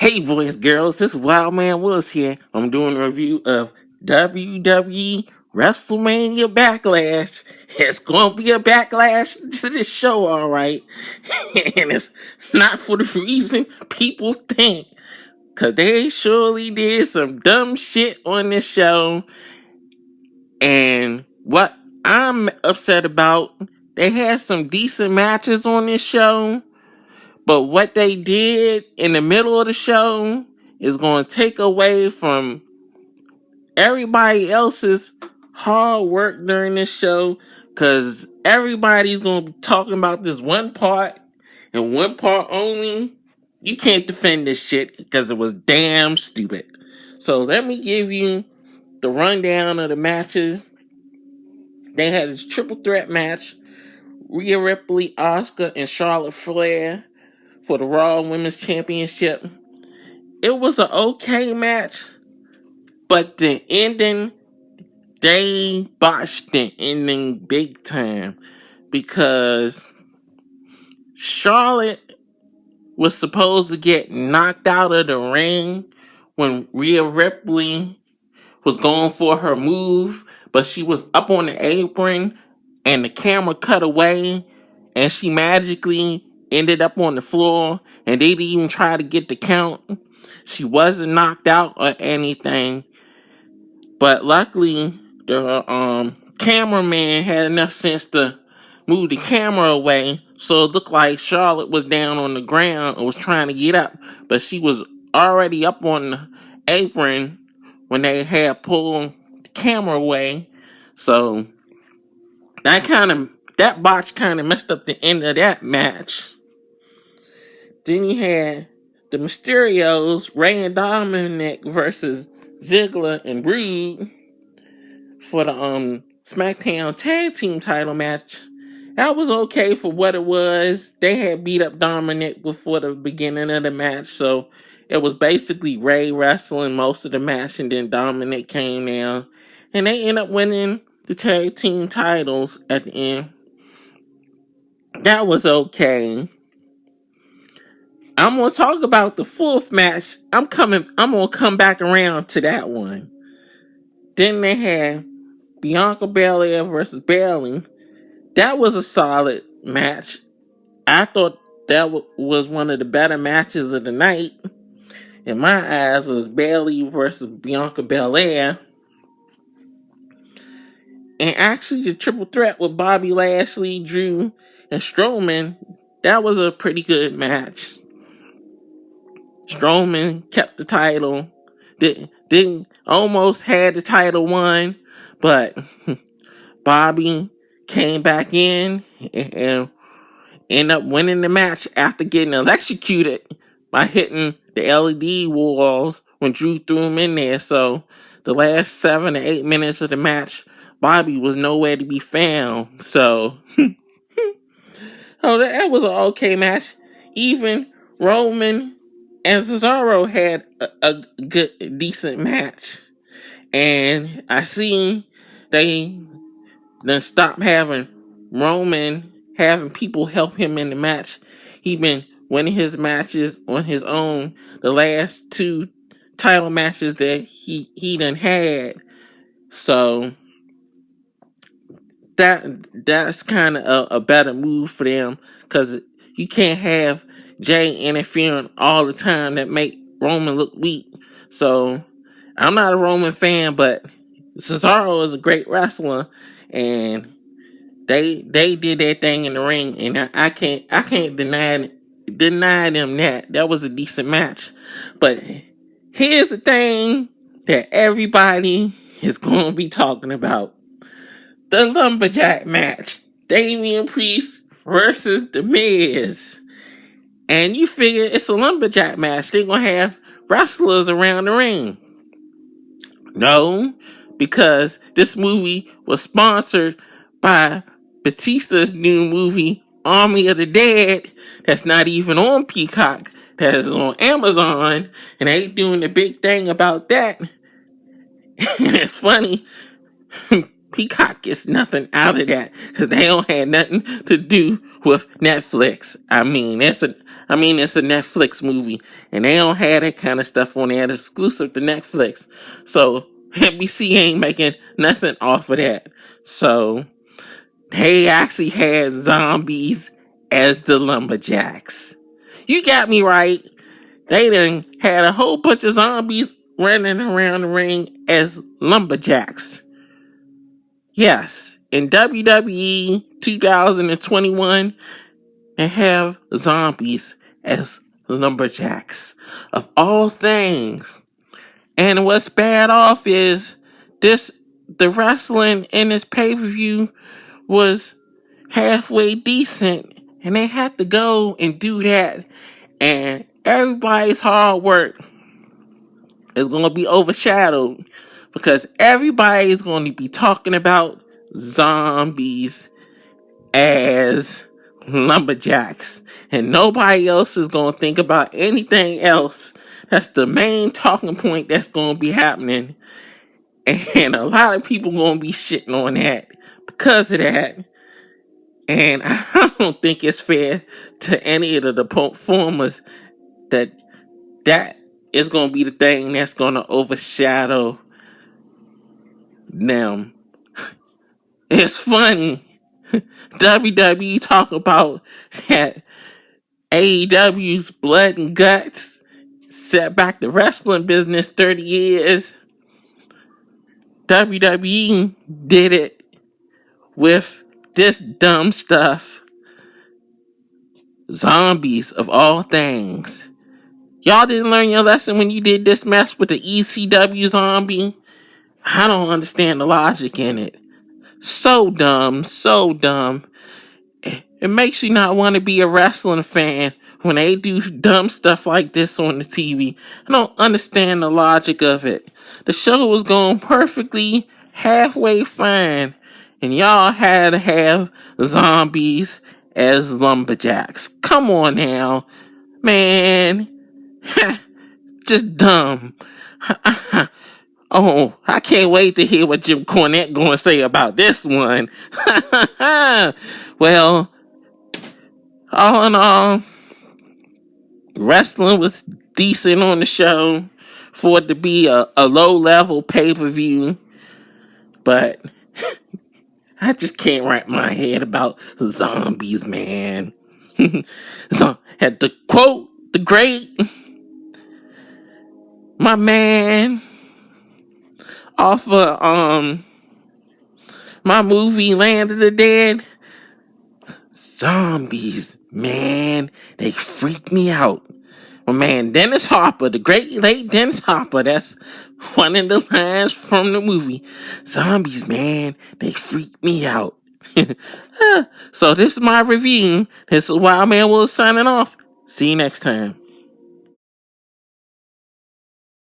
Hey boys, girls, this Wild Man Willis here. I'm doing a review of WWE Wrestlemania Backlash. It's gonna be a backlash to this show, alright. And it's not for the reason people think. Cause they surely did some dumb shit on this show. And what I'm upset about, they had some decent matches on this show. But what they did in the middle of the show is going to take away from everybody else's hard work during this show, because everybody's going to be talking about this one part and one part only. You can't defend this shit because it was damn stupid. So let me give you the rundown of the matches. They had this triple threat match: Rhea Ripley, Asuka, and Charlotte Flair for the Raw Women's Championship. It was an okay match, but the ending, they botched the ending big time, because Charlotte was supposed to get knocked out of the ring when Rhea Ripley was going for her move, but she was up on the apron and the camera cut away and she magically ended up on the floor, and they didn't even try to get the count. She wasn't knocked out or anything, but luckily the cameraman had enough sense to move the camera away, so it looked like Charlotte was down on the ground and was trying to get up, but she was already up on the apron when they had pulled the camera away. So that botch kind of messed up the end of that match. Then you had the Mysterios, Rey and Dominic versus Ziggler and Rude for the SmackDown Tag Team title match. That was okay for what it was. They had beat up Dominic before the beginning of the match, so it was basically Rey wrestling most of the match, and then Dominic came down, and they ended up winning the tag team titles at the end. That was okay. I'm gonna talk about the fourth match. I'm gonna come back around to that one. Then they had Bianca Belair versus Bayley. That was a solid match. I thought that was one of the better matches of the night. In my eyes, it was Bayley versus Bianca Belair. And actually, the triple threat with Bobby Lashley, Drew, and Strowman, that was a pretty good match. Strowman kept the title. Didn't almost had the title won, but Bobby came back in and ended up winning the match after getting electrocuted by hitting the LED walls when Drew threw him in there. So the last 7 to 8 minutes of the match, Bobby was nowhere to be found. So that was an okay match. Even Roman and Cesaro had a good, decent match. And I see they then stopped having Roman having people help him in the match. He been winning his matches on his own. The last 2 title matches that he done had. So that's kind of a better move for them, because you can't have Jay interfering all the time that make Roman look weak. So I'm not a Roman fan, but Cesaro is a great wrestler, and they did their thing in the ring, and I can't deny them that was a decent match. But here's the thing that everybody is going to be talking about: the lumberjack match, Damian Priest versus The Miz. And you figure it's a lumberjack match, they're going to have wrestlers around the ring. No, because this movie was sponsored by Batista's new movie, Army of the Dead, that's not even on Peacock, that is on Amazon, and they doing the big thing about that. And it's funny, Peacock gets nothing out of that, because they don't have nothing to do with Netflix. I mean, I mean, it's a Netflix movie, and they don't have that kind of stuff on there. It's exclusive to Netflix. So NBC ain't making nothing off of that. So they actually had zombies as the lumberjacks. You got me right. They done had a whole bunch of zombies running around the ring as lumberjacks. Yes, in WWE 2021, they have zombies as lumberjacks. Of all things. And what's bad off is the wrestling in this pay-per-view was halfway decent, and they had to go and do that, and everybody's hard work is going to be overshadowed because everybody's going to be talking about zombies as lumberjacks, and nobody else is going to think about anything else. That's the main talking point that's going to be happening, and a lot of people going to be shitting on that because of that. And I don't think it's fair to any of the performers that is going to be the thing that's going to overshadow them. It's funny. WWE talk about that AEW's blood and guts set back the wrestling business 30 years. WWE did it with this dumb stuff. Zombies of all things. Y'all didn't learn your lesson when you did this mess with the ECW zombie? I don't understand the logic in it. So dumb, so dumb. It makes you not want to be a wrestling fan when they do dumb stuff like this on the TV. I don't understand the logic of it. The show was going perfectly halfway fine, and y'all had to have zombies as lumberjacks. Come on now, man. Just dumb. Oh, I can't wait to hear what Jim Cornette going to say about this one. Well, all in all, wrestling was decent on the show for it to be a low-level pay-per-view. But I just can't wrap my head about zombies, man. So, had to quote the great, my man, off of my movie Land of the Dead. Zombies, man, they freak me out. My man Dennis Hopper, the great late Dennis Hopper, that's one of the lines from the movie. Zombies, man, they freak me out. So this is my review. This is Wild Man Will signing off. See you next time.